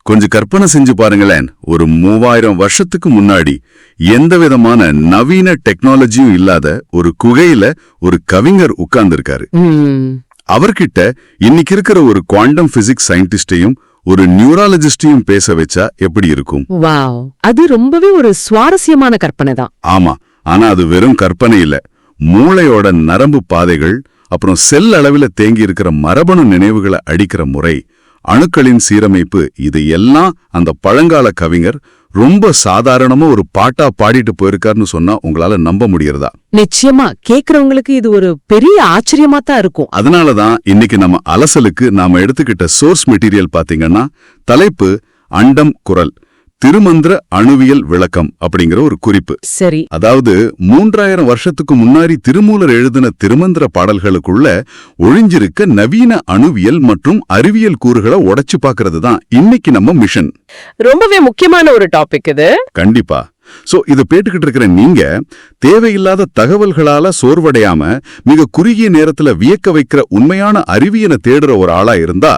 கொஞ்சம் கற்பனை செஞ்சு பாருங்களேன், ஒரு 3000 வருஷத்துக்கு முன்னாடி எந்த விதமான நவீன டெக்னாலஜியும் இல்லாத ஒரு குகையில ஒரு கவிஞர் உட்கார்ந்திருக்காரு. அவர்கிட்ட இன்னைக்கு இருக்கிற ஒரு குவாண்டம் பிசிக்ஸ் சயின்டிஸ்டையும் ஒரு நியூராலஜிஸ்டையும் பேச வச்சா எப்படி இருக்கும்? வாவ், அது ரொம்பவே ஒரு சுவாரஸ்யமான கற்பனை தான். ஆமா, ஆனா அது வெறும் கற்பனை இல்ல. மூளையோட நரம்பு பாதைகள், அப்புறம் செல் அளவில் தேங்கி இருக்கிற மரபணு நினைவுகளை அடிக்கிற முறை, அணுக்களின் சீரமைப்பு, இது எல்லாம் அந்த பழங்கால கவிஞர் ரொம்ப சாதாரணமா ஒரு பாட்டா பாடிட்டு போயிருக்காருன்னு சொன்னா உங்களால நம்ப முடியறதா? நிச்சயமா கேக்குறவங்களுக்கு இது ஒரு பெரிய ஆச்சரியமா தான் இருக்கும். அதனாலதான் இன்னைக்கு நம்ம அலசலுக்கு நாம எடுத்துக்கிட்ட சோர்ஸ் மெட்டீரியல் பாத்தீங்கன்னா தலைப்பு அண்டம் குரல் திருமந்திர அணுவியல் விளக்கம் அப்படிங்கிற ஒரு குறிப்பு. சரி, அதாவது 3000 வருஷத்துக்கு முன்னாடி திருமூலர் எழுதின திருமந்திர பாடல்களுக்குள்ள ஒழிஞ்சிருக்க நவீன அணுவியல் மற்றும் அறிவியல் கூறுகளை உடைச்சு பாக்குறது தான் இன்னைக்கு நம்ம மிஷன். ரொம்பவே முக்கியமான ஒரு டாபிக் இது. கண்டிப்பா. சோ இது பேட்டுக்கிட்டு இருக்கிற நீங்க தேவையில்லாத தகவல்களால சோர்வடையாம மிக குறுகிய நேரத்துல வியக்க வைக்கிற உண்மையான அறிவியனை தேடுற ஒரு ஆளா இருந்தா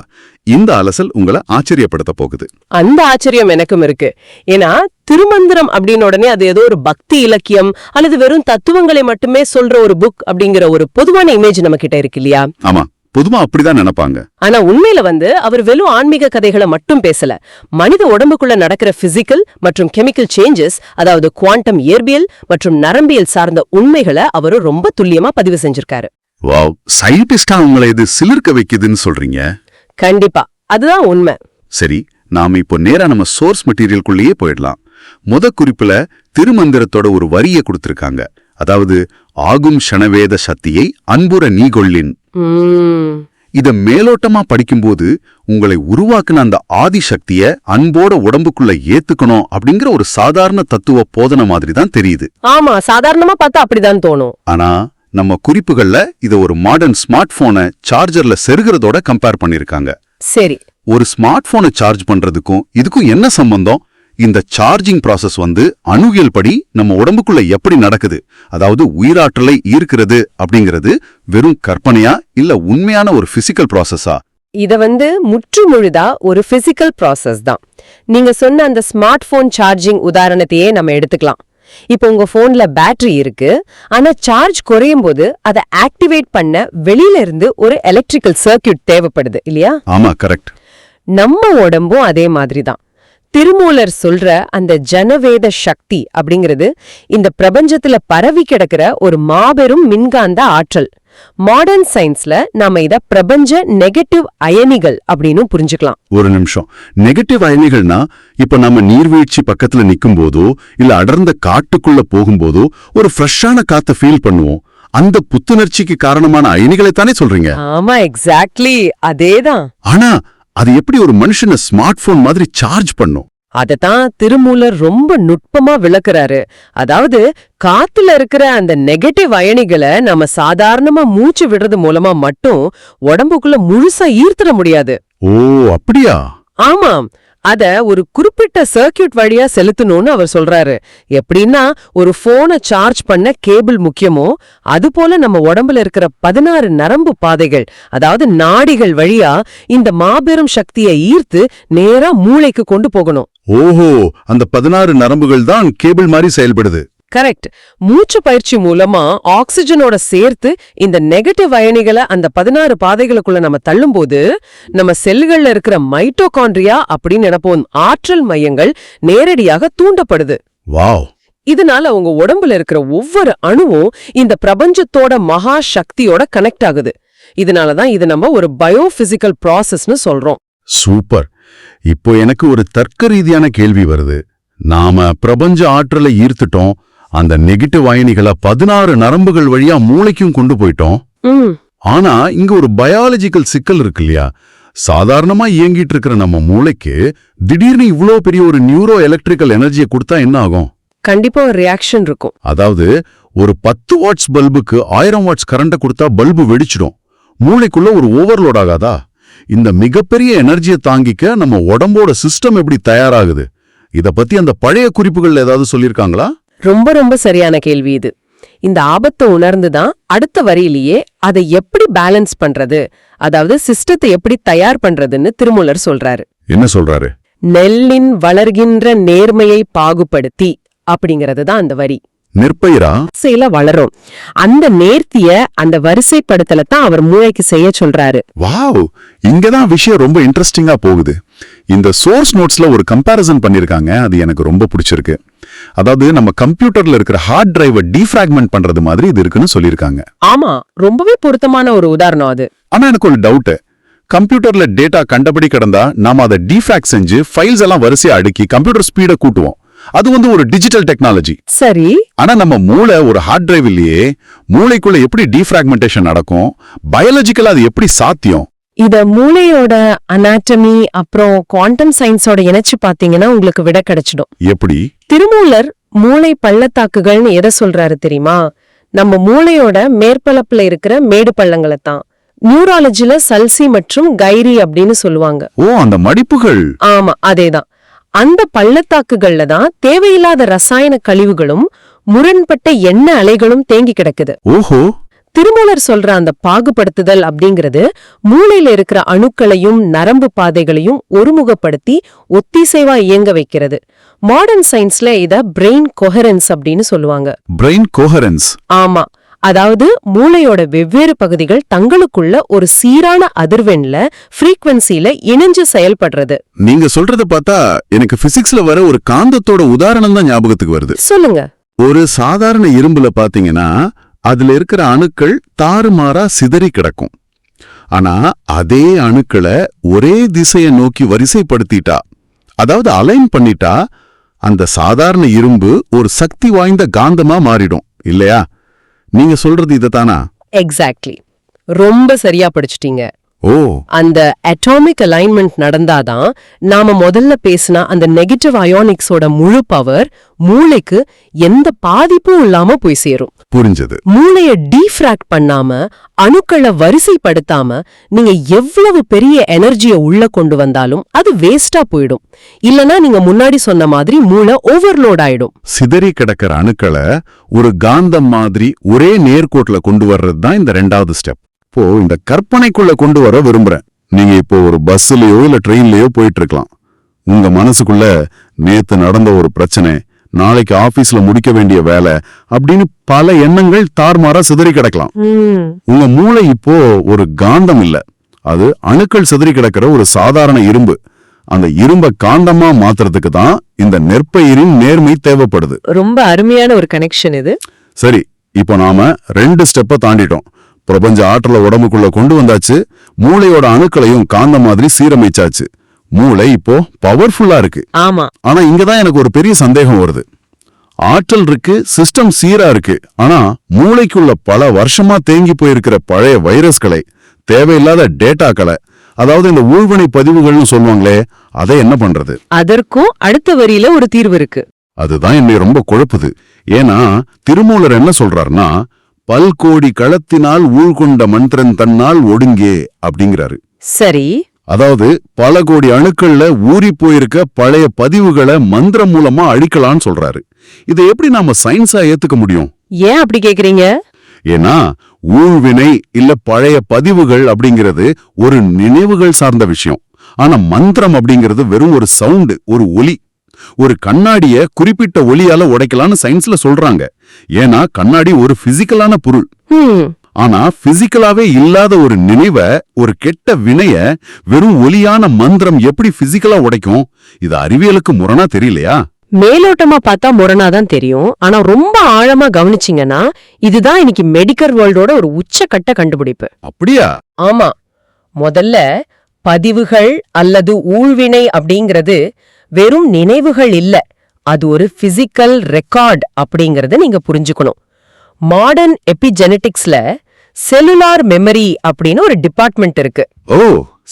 இந்த அலசல் உங்களை ஆச்சரியப்படுத்த போகுது. அந்த ஆச்சரியம் எனக்கும் இருக்கு. ஏன்னா திருமந்திரம் அப்படின்னு உடனே அது ஏதோ ஒரு பக்தி இலக்கியம் அல்லது வெறும் தத்துவங்களை மட்டுமே சொல்ற ஒரு புக் அப்படிங்கிற ஒரு பொதுவான இமேஜ் நம்ம கிட்ட இருக்கு இல்லையா? ஆமா, பொதுவா அப்படிதான் நினைப்பாங்க. ஆனா உண்மையில அவர் வெறும் ஆன்மீக கதைகளை மட்டும் பேசல. மனித உடம்புக்குள்ள நடக்கிற பிசிக்கல் மற்றும் கெமிக்கல் சேஞ்சஸ், அதாவது குவாண்டம் இயற்பியல் மற்றும் நரம்பியல் சார்ந்த உண்மைகளை அவரு ரொம்ப துல்லியமா பதிவு செஞ்சிருக்காரு. வாவ், சயின்டிஸ்டா உங்களை இது சிலிர்க்க வைக்குதுன்னு சொல்றீங்க? கண்டிப்பா, அதுதான் உண்மை. சரி, நாம இப்போ நேரா நம்ம சோர்ஸ் மெட்டீரியல்குள்ளேயே போயிடலாம். குறிப்புல திருமந்திரத்தோட ஒரு வரியை கொடுத்திருக்காங்க. அதாவது ஆகும் ஷணவேத சக்தியை அன்புற நீகொள்ளின். இத மேலோட்டமா படிக்கும்போது உங்களை உருவாக்குன அந்த ஆதி சக்திய அன்போட உடம்புக்குள்ள ஏத்துக்கணும் அப்படிங்கிற ஒரு சாதாரண தத்துவ போதனை மாதிரி தான் தெரியுது. ஆமா, சாதாரணமா பார்த்தா அப்படிதான் தோணும். ஆனா நம்ம குறிப்புகள்ல இத ஒரு மாடர்ன் ஸ்மார்ட் போனை சார்ஜர்ல செருகிறதோட கம்பேர் பண்ணிருக்காங்க. சரி, ஒரு ஸ்மார்ட் போனை சார்ஜ் பண்றதுக்கும் இதுக்கும் என்ன சம்பந்தம்? இந்த சார்ஜிங் ப்ராசஸ் அணுவியல் படி நம்ம உடம்புக்குள்ள எப்படி நடக்குது, அதாவது உயிராற்றலை ஈர்க்கிறது அப்படிங்கிறது வெறும் கற்பனையா இல்ல உண்மையான ஒரு பிசிக்கல் ப்ராசஸா? இத முற்றுமுழுதா ஒரு பிசிக்கல் ப்ராசஸ் தான். நீங்க சொன்ன அந்த ஸ்மார்ட் போன் சார்ஜிங் உதாரணத்தையே நம்ம எடுத்துக்கலாம். இப்போ உங்க போன்ல பேட்டரி இருக்கு, ஆனா சார்ஜ் குறையும் போது அதை ஆக்டிவேட் பண்ண வெளியில இருந்து ஒரு எலக்ட்ரிக்கல் சர்க்கியூட் தேவைப்படுது இல்லையா? ஆமா, கரெக்ட். நம்ம உடம்பும் அதே மாதிரி தான். திருமூலர் சொல்ற அந்த ஜனவேத சக்தி அப்படிங்கிறது இந்த பிரபஞ்சத்துல பரவி கிடக்கிற ஒரு மாபெரும் மின்காந்த ஆற்றல். மாடர்ன் சயின்ஸ்ல நாம இத பிரபஞ்ச நெகட்டிவ் அயனிகள் அப்படின்னு புரிஞ்சுக்கலாம். ஒரு நிமிஷம், நெகட்டிவ் அயனிகள்னா இப்ப நம்ம நீர்வீழ்ச்சி பக்கத்துல நிக்கும் போதோ இல்ல அடர்ந்த காட்டுக்குள்ள போகும்போதோ ஒரு ஃப்ரெஷ்ஷான காத்த ஃபீல் பண்ணுவோம். அந்த புத்துணர்ச்சிக்கு காரணமான அயனிகளை தானே சொல்றீங்க? ஆமா, எக்ஸாக்ட்லி அதேதான். ஆனா அது எப்படி ஒரு மனுஷனை ஸ்மார்ட் போன் மாதிரி சார்ஜ் பண்ணும்? அதத்தான் திருமூலர் ரொம்ப நுட்பமா விளக்குறாரு. அதாவது காத்துல இருக்கிற அந்த நெகட்டிவ் அயனிகளை நம்ம சாதாரணமா மூச்சு விடுறது மூலமா மட்டும் உடம்புக்குள்ள முழுசா ஈர்த்திட முடியாது. ஓ, அப்படியா? ஆமாம், அத ஒரு குறிப்பிட்ட சர்க்கியூட் வழியா செலுத்தணும்னு அவர் சொல்றாரு. எப்படின்னா ஒரு போனை சார்ஜ் பண்ண கேபிள் முக்கியமோ அதுபோல நம்ம உடம்புல இருக்கிற 16 நரம்பு பாதைகள், அதாவது நாடிகள் வழியா இந்த மாபெரும் சக்தியை ஈர்த்து நேரா மூளைக்கு கொண்டு போகணும். ஓஹோ, அந்த 16 நரம்புகள் தான் கேபிள் மாதிரி செயல்படுது. கரெக்ட். மூச்சு பயிற்சி மூலமா ஆக்சிஜனோட சேர்த்து இந்த நெகட்டிவ் அயனிகளை அந்த 16 பாதைகளுக்குள்ள நம்ம தள்ளும்போது நம்ம செல்கள்ல இருக்கிற மைட்டோகாண்ட்ரியா அப்படின்னு நினைப்போம் ஆற்றல் மையங்கள் நேரடியாக தூண்டப்படுது. வாவ். இதனால உங்க உடம்புல இருக்கிற ஒவ்வொரு அணுவும் இந்த பிரபஞ்சத்தோட மகா சக்தியோட கனெக்ட் ஆகுது. இதனாலதான் இது நம்ம ஒரு பயோபிசிக்கல் ப்ராசஸ்னு சொல்றோம். சூப்பர். இப்போ எனக்கு ஒரு தர்க்க ரீதியான கேள்வி வருது. நாம பிரபஞ்ச ஆற்றலை ஈர்த்துட்டோம், அந்த நெகட்டிவ் அயனிகளை 16 நரம்புகள் வழியா மூளைக்கும் கொண்டு போயிட்டோம். ஆனா இங்க ஒரு பயாலஜிக்கல் சிக்கல் இருக்கு இல்லையா? சாதாரணமா இயங்கிட்டு இருக்கிற நம்ம மூளைக்கு திடீர்னு இவ்ளோ பெரிய ஒரு நியூரோ எலக்ட்ரிக்கல் எனர்ஜியை கொடுத்தா என்ன ஆகும்? கண்டிப்பா ஒரு ரியாக்ஷன் இருக்கும். அதாவது ஒரு 10 வாட்ஸ் பல்புக்கு 1000 வாட்ஸ் கரண்ட கொடுத்தா பல்பு வெடிச்சிடும். மூளைக்குள்ள ஒரு ஓவர்லோட் ஆகாதா? இந்த மிகப்பெரிய எனர்ஜியை தாங்கிக்க நம்ம உடம்போட சிஸ்டம் எப்படி தயாராகுது? இத பத்தி அந்த பழைய குறிப்புகள் ஏதாவது சொல்லிருக்காங்களா? ரொம்ப ரொம்ப சரியான கேள்வி இது. இந்த ஆபத்தை உணர்ந்துதான் அடுத்த வரியிலேயே அதை எப்படி பேலன்ஸ் பண்றது, அதாவது சிஸ்டத்தை எப்படி தயார் பண்றதுன்னு திருமூலர் சொல்றாரு. என்ன சொல்றாரு? நெல்லின் வளர்கின்ற நேர்மையை பாகுபடுத்தி அப்படிங்கிறது தான் அந்த வரி. நெற்பயிரா? வரிசையில வளரும் அந்த நேர்த்திய அந்த வரிசைப்படுத்தல தான் அவர் மூளைக்கு செய்ய சொல்றாரு. வாவ், இங்கதான் விஷயம் ரொம்ப இன்ட்ரெஸ்டிங்கா போகுது. இந்த சோர்ஸ் நோட்ஸ்ல ஒரு கம்பேரிசன் பண்ணிருக்காங்க, அது எனக்கு ரொம்ப பிடிச்சிருக்கு. அதாவது நம்ம கம்ப்யூட்டர்ல இருக்கிற ஹார்ட் டிரைவை டீஃப்ராக்மெண்ட் பண்றது மாதிரி இது இருக்குன்னு சொல்லியிருக்காங்க. ஆமா, ரொம்பவே பொருத்தமான ஒரு உதாரணம் அது. ஆனா எனக்கு ஒரு டவுட். கம்ப்யூட்டர்ல டேட்டா கண்டபடி கிடந்தா நாம அதை டீஃப்ராக்ட் செஞ்சு ஃபைல்ஸ் எல்லாம் வரிசையா அடுக்கி கம்ப்யூட்டர் ஸ்பீட கூட்டுவோம். அது ஒரு டிஜிட்டல் டெக்னாலஜி. சரி, ஆனா நம்ம மூளை ஒரு ஹார்ட் டிரைவ் இல்லையே. மூளைக்குள்ள எப்படி டீஃப்ராக்மெண்டேஷன் நடக்கும்? பயாலஜிக்கலா அது எப்படி சாத்தியம்? இத மூளையோட அனாட்டமி அப்புறம் குவாண்டம் சயின்ஸோட இணைச்சு பாத்தீங்கன்னா உங்களுக்கு விட கிடைச்சிடும். எப்படி? திருமூலர் மூளை பள்ளத்தாக்குகள்னு எதை சொல்றாரு தெரியுமா? நம்ம மூளையோட மேற்பரப்புல இருக்கிற மேடு பள்ளங்களை தான். நியூராலஜில சல்சி மற்றும் கைரி அப்படின்னு சொல்லுவாங்க. ஓ, அந்த மடிப்புகள். ஆமா, அதேதான். அந்த பள்ளத்தாக்குகள்ல தான் தேவையில்லாத ரசாயன கழிவுகளும் முரண்பட்ட எண்ண அலைகளும் தேங்கி கிடக்குது. ஓஹோ. திருமூலர் சொல்ற அந்த பாகுபடுத்துதல் அப்படிங்கிறது மூளையில இருக்கிற அணுக்களையும் நரம்பு பாதைகளையும் ஒருமுகப்படுத்தி ஒத்திசைவா இயங்க வைக்கிறது. மாடர்ன் சயின்ஸ்ல இத பிரெயின் கொஹரன்ஸ் அப்படின்னு சொல்லுவாங்க. Brain coherence. ஆமா, அதாவது மூளையோட வெவ்வேறு பகுதிகள் தங்களுக்குள்ள ஒரு சீரான அதிர்வெண்ல ஃப்ரீக்வன்சில இணைஞ்சு செயல்படுறது. நீங்க சொல்றத பார்த்தா எனக்கு பிசிக்ஸ்ல வர ஒரு காந்தத்தோட உதாரணம் தான் ஞாபகத்துக்கு வருது. சொல்லுங்க. ஒரு சாதாரண இரும்புல பாத்தீங்கன்னா அதுல இருக்கிற அணுக்கள் தாறுமாறா சிதறி கிடக்கும். ஆனா அதே அணுக்களை ஒரே திசையை நோக்கி வரிசைப்படுத்திட்டா, அதாவது அலைன் பண்ணிட்டா, அந்த சாதாரண இரும்பு ஒரு சக்தி வாய்ந்த காந்தமா மாறிடும் இல்லையா? நீங்க சொல்றது இதத்தானா? எக்ஸாக்ட்லி, ரொம்ப சரியா படிச்சிட்டீங்க. ஓ, அந்த அட்டாமிக் அலைன்மெண்ட் நடந்தாதான் நாம முதல்ல பேசின அந்த நெகட்டிவ் அயோனிக்ஸோட முழு பவர் மூளைக்கு எந்த பாதிப்பும் இல்லாம போய் சேரும். புரிஞ்சது. மூளைய டீஃப்ராக்ட் பண்ணாம அணுக்களை வரிசைப்படுத்தாம நீங்க எவ்வளவு பெரிய எனர்ஜிய உள்ள கொண்டு வந்தாலும் அது வேஸ்டா போயிடும். இல்லனா நீங்க முன்னாடி சொன்ன மாதிரி மூளை ஓவர்லோட் ஆயிடும். சிதறி கிடக்கிற அணுக்களை ஒரு காந்தம் மாதிரி ஒரே நேர்கோட்டுல கொண்டு வர்றது தான் இந்த 2வது ஸ்டெப். இப்போ இந்த கற்பனைக்குள்ள கொண்டு வர விரும்புறேன். நீங்க இப்போ ஒரு பஸ்லயோ இல்ல ட்ரெயின்லயோ போயிட்டு இருக்கலாம். உங்க மனசுக்குள்ள நேத்து நடந்த ஒரு பிரச்சனை, நாளைக்கு ஆபீஸ்ல முடிக்க வேண்டிய வேலை அப்படின்னு பல எண்ணங்கள் தார்மாரா சிதறி கிடக்கலாம். உங்க மூளை இப்போ ஒரு காந்தம் இல்ல, அது அணுக்கள் சிதறி கிடக்கிற ஒரு சாதாரண இரும்பு. அந்த இரும்ப காந்தமா மாத்துறதுக்கு தான் இந்த நெற்பயிரின் நேர்மை தேவைப்படுது. ரொம்ப அருமையான ஒரு கனெக்ஷன் இது. சரி, இப்போ நாம 2 ஸ்டெப்பை தாண்டிட்டோம். பிரபஞ்ச ஆற்றல உடம்புக்குள்ள கொண்டு வந்தாச்சு, மூளையோட அணுக்களையும் காந்த மாதிரி சீரமைச்சாச்சு. மூளை இப்போ பவர்ஃபுல்லா இருக்கு. ஆமா, ஆனா இங்கதான் எனக்கு ஒரு பெரிய சந்தேகம் வருது. ஆற்றல் இருக்கு, சிஸ்டம் சீரா இருக்கு, ஆனா மூளைக்குள்ள பல வருஷமா தேங்கி போயிருக்கிற பழைய வைரஸ்களை, தேவையில்லாத டேட்டாக்களை, அதாவது இந்த ஊழ்வினை பதிவுகள்னு சொல்லுவாங்களே, அதை என்ன பண்றது? அதற்கும் அடுத்த வரியில ஒரு தீர்வு இருக்கு. அதுதான் என்னை ரொம்ப குழப்புது. ஏன்னா திருமூலர் என்ன சொல்றாருன்னா, பல்கோடி களத்தினால் ஊழ்கொண்ட மந்திரன் தன்னால் ஒடுங்கே அப்படிங்கிறாரு. சரி, அதாவது பல கோடி அணுக்கள்ல ஊறி போயிருக்க பழைய பதிவுகளை மந்திரம் மூலமா அழிக்கலான்னு சொல்றாரு. இதை எப்படி நாம சயின்ஸா ஏத்துக்க முடியும்? ஏன் அப்படி கேக்குறீங்க? ஏன்னா ஊழ்வினை இல்ல பழைய பதிவுகள் அப்படிங்கிறது ஒரு நினைவுகள் சார்ந்த விஷயம். ஆனா மந்திரம் அப்படிங்கிறது வெறும் ஒரு சவுண்டு, ஒரு ஒலி. ஒரு கண்ணாடிய குறிப்பிட்ட ஒலியால உடைக்கலான்னு சயின்ஸ்ல சொல்றாங்க. ஏன்னா கண்ணாடி ஒரு பிசிக்கலான பொருள். ஆனா பிசிக்கலாவே இல்லாத ஒரு நினைவை, ஒரு கெட்ட வினைய வெறும் ஒலியான மந்திரம் எப்படி பிசிக்கலா உடைக்கும்? இது அறிவியலுக்கு முரணா தெரியலையா? மேலோட்டமா பார்த்தா முரணாதான் தெரியும். ஆனா ரொம்ப ஆழமா கவனிச்சிங்கன்னா இதுதான் இன்னைக்கு மெடிக்கல் வேர்ல்டோட ஒரு உச்சக்கட்ட கண்டுபிடிப்பு. அப்படியா? ஆமா, முதல்ல பதிவுகள் அல்லது ஊழ்வினை அப்படிங்கிறது வெறும் நினைவுகள் இல்ல, அது ஒரு பிசிக்கல் ரெக்கார்ட் அப்படிங்கறத நீங்க புரிஞ்சுக்கணும். மாடர்ன் எபிஜெனடிக்ஸ்ல செல்லுலார் மெமரி அப்படின்னு ஒரு டிபார்ட்மெண்ட் இருக்கு. ஓ,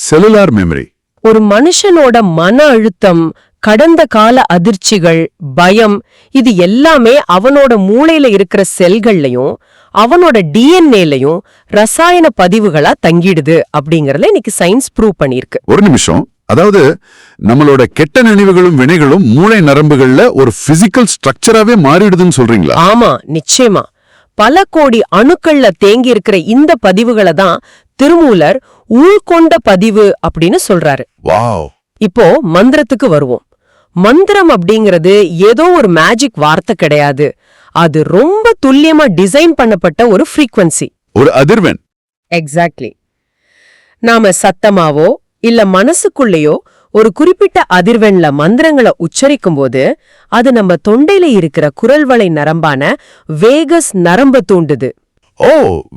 செல்லுலார் மெமரி. ஒரு மனுஷனோட மன அழுத்தம், கடந்த கால அதிர்ச்சிகள், பயம், இது எல்லாமே அவனோட மூளையில இருக்கிற செல்கள்லயும் அவனோட டிஎன்ஏலயும் ரசாயன பதிவுகளா தங்கிடுது அப்படிங்கறத இன்னைக்கு சயின்ஸ் ப்ரூவ் பண்ணிருக்கு. ஒரு நிமிஷம், அதாவது நம்மளோட கெட்ட நினைவுகளும் வினைகளும் மூளை நரம்புகள்ல ஒரு பிசிக்கல் ஸ்ட்ரக்சராவே மாறிடுதுன்னு சொல்றீங்களா? ஆமா, நிச்சயமா. பல கோடி அணுக்கள்ல தேங்கி இருக்கிற இந்த பதிவுகளை தான் திருமூலர் உள்கொண்ட பதிவு அப்படின்னு சொல்றாரு. வாவ், இப்போ மந்திரத்துக்கு வருவோம். மந்திரம் அப்படிங்கிறது ஏதோ ஒரு மேஜிக் வார்த்தை கிடையாது. அது ரொம்ப துல்லியமா டிசைன் பண்ணப்பட்ட ஒரு ஃப்ரீக்வன்சி, ஒரு அதிர்வெண். எக்ஸாக்ட்லி. நாம சத்தமாவோ இல்ல மனசுக்குள்ளேயோ ஒரு குறிப்பிட்ட அதிர்வெண்ல மந்திரங்களை உச்சரிக்கும் போது அது நம்ம தொண்டையில இருக்கிற குரல்வளை நரம்பான வேகஸ் நரம்ப தூண்டுது. ஓ,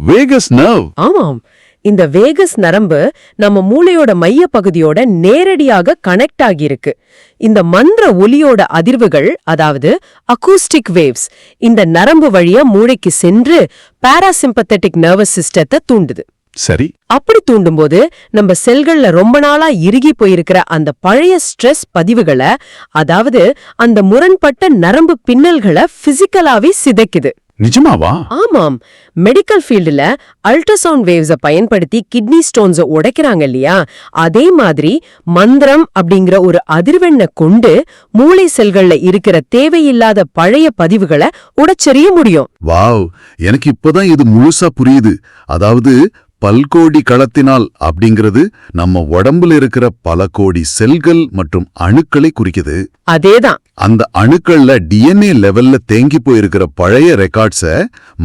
வேகஸ் நர்வ். ஆமாம், இந்த வேகஸ் நரம்பு நம்ம மூளையோட மைய பகுதியோட நேரடியாக கனெக்ட் ஆகியிருக்கு. இந்த மந்திர ஒலியோட அதிர்வுகள், அதாவது அக்கூஸ்டிக் வேவ்ஸ், இந்த நரம்பு வழியா மூளைக்கு சென்று பாராசிம்பத்தட்டிக் நர்வஸ் சிஸ்டத்தை தூண்டுது. சரி. அப்படி தூண்டும்போது நம்ம செல்கள்ல ரொம்ப நாளா இறுகி போயிருக்கிற அந்த பழைய ஸ்ட்ரெஸ் பதிவுகளை, அதாவது அந்த முரண்பட்ட நரம்பு பின்னல்களை பிசிக்கலாவே சிதைக்குது. நிஜமாவா? ஆமாம். மெடிக்கல் ஃபீல்டுல அல்ட்ராசவுண்ட் வேவ்ஸ பயன்படுத்தி கிட்னி ஸ்டோன்ஸ உடைக்கிறாங்க இல்லையா, அதே மாதிரி மந்திரம் அப்படிங்கிற ஒரு அதிர்வெண்ணை கொண்டு மூளை செல்கள்ல இருக்கிற தேவையில்லாத பழைய பதிவுகளை உடைச்செறிய முடியும். வாவ், எனக்கு இப்பதான் இது முழுசா புரியுது. அதாவது பல்கோடி களத்தினால் அப்படிங்கிறது நம்ம உடம்புல இருக்கிற பல கோடி செல்கள் மற்றும் அணுக்களை குறிக்குது. அதேதான். அந்த அணுக்கள்ல டிஎன்ஏ லெவல்ல தேங்கி போயிருக்கிற பழைய ரெக்கார்ட்ஸ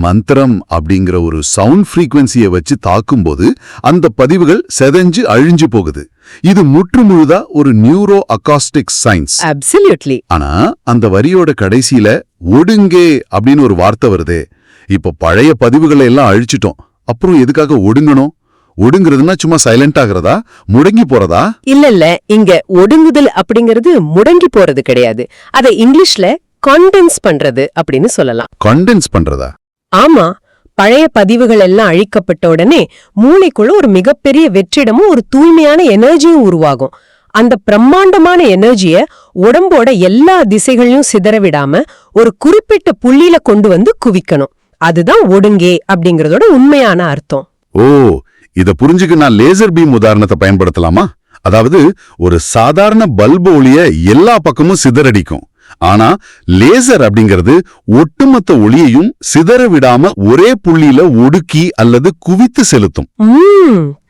மந்திரம் அப்படிங்கிற ஒரு சவுண்ட் ஃப்ரீக்வன்சியை வச்சு தாக்கும்போது அந்த பதிவுகள் செதஞ்சு அழிஞ்சு போகுது. இது முற்றுமுழுதா ஒரு நியூரோ அகாஸ்டிக் சயின்ஸ். அப்சல்யூட்லி. ஆனா அந்த வரியோட கடைசியில ஒடுங்கே அப்படின்னு ஒரு வார்த்தை வருதே. இப்ப பழைய பதிவுகளை எல்லாம் அழிச்சிட்டோம், அப்புறம் எதுக்காக ஒடுங்கணும்? ஒடுங்கிறதுனா சும்மா சைலண்ட் ஆகிறதா, முடங்கி போறதா? இல்ல, இங்க ஒடுங்குதல் அப்படிங்கிறது முடங்கி போறது கிடையாது. அதை இங்கிலீஷ்ல கண்டென்ஸ் பண்றது அப்படின்னு சொல்லலாம். கண்டென்ஸ் பண்றதா? ஆமா. பழைய பதிவுகள் எல்லாம் அழிக்கப்பட்ட உடனே மூளைக்குள்ள ஒரு மிகப்பெரிய வெற்றிடமும் ஒரு தூய்மையான எனர்ஜியும் உருவாகும். அந்த பிரம்மாண்டமான எனர்ஜிய உடம்போட எல்லா திசைகளையும் சிதறவிடாம ஒரு குறிப்பிட்ட புள்ளியில கொண்டு வந்து குவிக்கணும். அதுதான் ஒடுங்கே அப்படிங்கறதோட உண்மையான அர்த்தம். ஓ, இத புரிஞ்சுக்க நான் லேசர் பீம் உதாரணத்தை பயன்படுத்தலாமா? அதாவது ஒரு சாதாரண பல்பு ஒளிய எல்லா பக்கமும் சிதறடிக்கும். ஆனா லேசர் அப்படிங்கிறது ஒட்டுமொத்த ஒளியையும் சிதற விடாம ஒரே புள்ளியில ஒடுக்கி அல்லது குவித்து செலுத்தும்.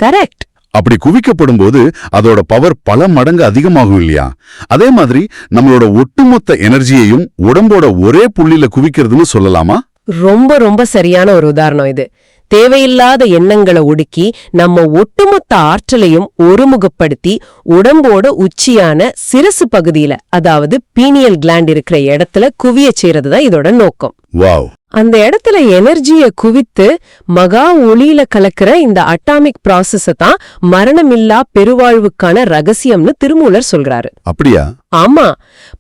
கரெக்ட். அப்படி குவிக்கப்படும் போது அதோட பவர் பல மடங்கு அதிகமாகும் இல்லையா? அதே மாதிரி நம்மளோட ஒட்டுமொத்த எனர்ஜியையும் உடம்போட ஒரே புள்ளியில குவிக்கிறதுன்னு சொல்லலாமா? ரொம்ப ரொம்ப சரியான ஒரு உதாரணம் இது. தேவையில்லாத எண்ணங்களை ஒடுக்கி நம்ம ஒட்டுமொத்த ஆற்றலையும் ஒருமுகப்படுத்தி உடம்போட உச்சியான சிரசு பகுதியில, அதாவது பீனியல் கிளாண்ட் இருக்கிற இடத்துல குவிய செய்யறதுதான் இதோட நோக்கம். வாவ். அந்த இடத்துல எனர்ஜிய குவித்து மகா ஒளியில கலக்கிற இந்த அட்டாமிக் ப்ராசஸ தான் மரணமில்லா பெருவாழ்வுக்கான ரகசியம்னு திருமூலர் சொல்றாரு. அப்படியா? ஆமா.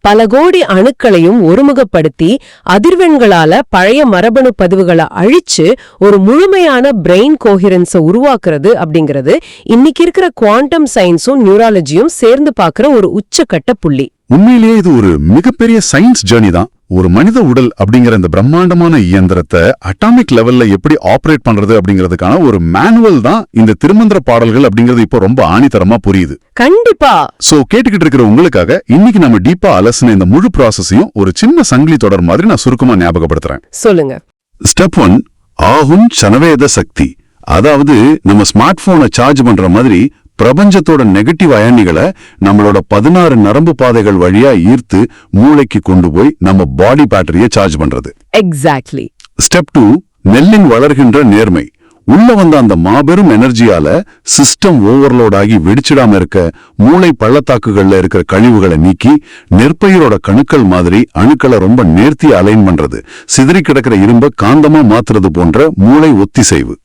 பல கோடி அணுக்களையும் ஒருமுகப்படுத்தி அதிர்வெண்களால பழைய மரபணு பதிவுகளை அழிச்சு ஒரு முழுமையான பிரெயின் கோஹிரன்ஸ உருவாக்குறது அப்படிங்கிறது இன்னைக்கு இருக்கிற குவாண்டம் சயின்ஸும் நியூராலஜியும் சேர்ந்து பார்க்கிற ஒரு உச்சக்கட்ட புள்ளி. உண்மையிலேயே இது ஒரு மிகப்பெரிய சயின்ஸ் ஜர்னி தான். ஒரு மனித உடல் அப்படிங்கிற இந்த பிரம்மாண்டமான இயந்திரத்தை அட்டாமிக் லெவல்ல எப்படி ஆபரேட் பண்றது அப்படிங்கிறதுக்கான ஒரு மேனுவல் தான் இந்த திருமந்திர பாடல்கள் அப்படிங்கிறது இப்போ ரொம்ப ஆணித்தரமா புரியுது. கண்டிப்பா. சோ கேட்டுக்கிட்டு இருக்கிற உங்களுக்காக இன்னைக்கு நம்ம டீப்பா அலசின இந்த முழு ப்ராசஸையும் ஒரு சின்ன சங்கிலி தொடர் மாதிரி நான் சுருக்கமா ஞாபகப்படுத்துறேன். சொல்லுங்க. ஸ்டெப் 1, ஆகும் சனவேத சக்தி. அதாவது நம்ம ஸ்மார்ட் போனை சார்ஜ் பண்ற மாதிரி பிரபஞ்சத்தோட நெகட்டிவ் அயனிகளை நம்மளோட 16 நரம்பு பாதைகள் வழியா ஈர்த்து மூளைக்கு கொண்டு போய் நம்ம பாடி பேட்டரியை சார்ஜ் பண்றது. எக்ஸாக்ட்லி. ஸ்டெப் 2, நெல்லின் வளர்கின்ற நேர்மை. உள்ள வந்த அந்த மாபெரும் எனர்ஜியால சிஸ்டம் ஓவர்லோட் ஆகி வெடிச்சிடாம இருக்க மூளை பள்ளத்தாக்குகள்ல இருக்கிற கழிவுகளை நீக்கி நெற்பயிரோட கணுக்கள் மாதிரி அணுக்களை ரொம்ப நேர்த்தியா அலைன் பண்றது. சிதறி கிடக்கிற இரும்ப காந்தமா மாத்துறது போன்ற மூளை ஒத்திசைவு.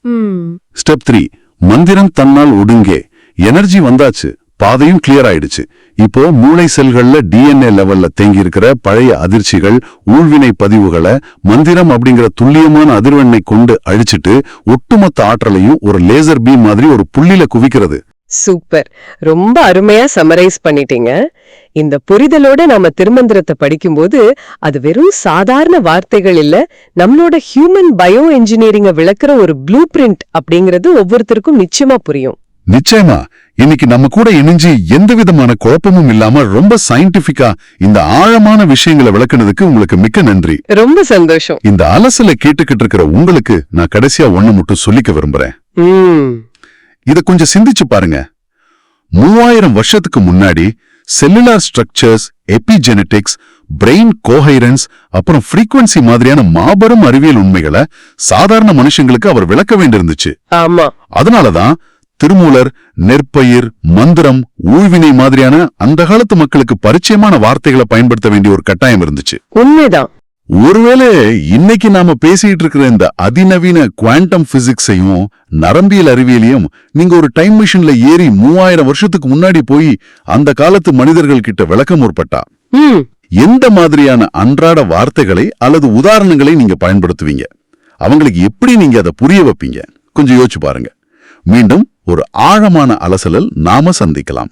ஸ்டெப் 3, மந்திரம் தன்னால் ஒடுங்கே. எனர்ஜி வந்தாச்சு, பாதையும் கிளியர் ஆயிடுச்சு. இப்போ மூளை செல்கள்ல டிஎன்ஏ லெவல்ல தேங்கி இருக்கிற பழைய அதிர்ச்சிகள், ஊழ்வினை பதிவுகளை மந்திரம் அப்படிங்கிற துல்லியமான அதிர்வெண்ணை கொண்டு அழிச்சிட்டு ஒட்டுமொத்த ஆற்றலையும் ஒரு லேசர் பீம் மாதிரி ஒரு புள்ளில குவிக்கிறது. சூப்பர். ரொம்ப அருமையா சமரைஸ் பண்ணிட்டீங்க. இந்த புரிதலோட நாம திருமந்திரத்தை படிக்கும்போது அது வெறும் சாதாரண வார்த்தைகள் இல்ல, நம்மளோட ஹியூமன் பயோ என்ஜினியரிங்க விளக்குற ஒரு ப்ளூ பிரிண்ட் அப்படிங்கிறது ஒவ்வொருத்தருக்கும் நிச்சயமா புரியும். நிச்சயமா. இன்னைக்கு நம்ம கூட இணைஞ்சு எந்த விதமான குழப்பமும் இல்லாம ரொம்ப சயின்டிபிக்கா இந்த ஆழமான விஷயங்களை விளக்குனதுக்கு உங்களுக்கு மிக்க நன்றி. ரொம்ப சந்தோஷம். இந்த அலசலை கேட்டுக்கிட்டு இருக்கிற உங்களுக்கு நான் கடைசியா ஒண்ணு மட்டும் சொல்லிக்க விரும்புறேன். இத கொஞ்சம் சிந்திச்சு பாருங்க. 3000 வருஷத்துக்கு முன்னாடி செல்லுலார் ஸ்ட்ரக்சர்ஸ், எபிஜெனடிக்ஸ், பிரெயின் கோஹைரன்ஸ், அப்புறம் ஃப்ரீக்வன்சி மாதிரியான மாபெரும் அறிவியல் உண்மைகளை சாதாரண மனுஷங்களுக்கு அவர் விளக்க வேண்டியிருந்துச்சு. ஆமா, அதனாலதான் திருமூலர் நெற்பயிர், மந்திரம், ஊழ்வினை மாதிரியான அந்த காலத்து மக்களுக்கு பரிச்சயமான வார்த்தைகளை பயன்படுத்த வேண்டிய ஒரு கட்டாயம் இருந்துச்சு. உண்மைதான். ஒருவேளை இன்னைக்கு நாம பேசிட்டு இருக்கிற இந்த அதிநவீன குவாண்டம் பிசிக்ஸையும் நரம்பியல் அறிவியலையும் நீங்க ஒரு டைம் மிஷின்ல ஏறி 3000 வருஷத்துக்கு முன்னாடி போய் அந்த காலத்து மனிதர்கள் கிட்ட விளக்க முற்பட்டா எந்த மாதிரியான அன்றாட வார்த்தைகளை அல்லது உதாரணங்களை நீங்க பயன்படுத்துவீங்க? அவங்களுக்கு எப்படி நீங்க அதை புரிய வைப்பீங்க? கொஞ்சம் யோசிச்சு பாருங்க. மீண்டும் ஒரு ஆழமான அலசலில் நாம சந்திக்கலாம்.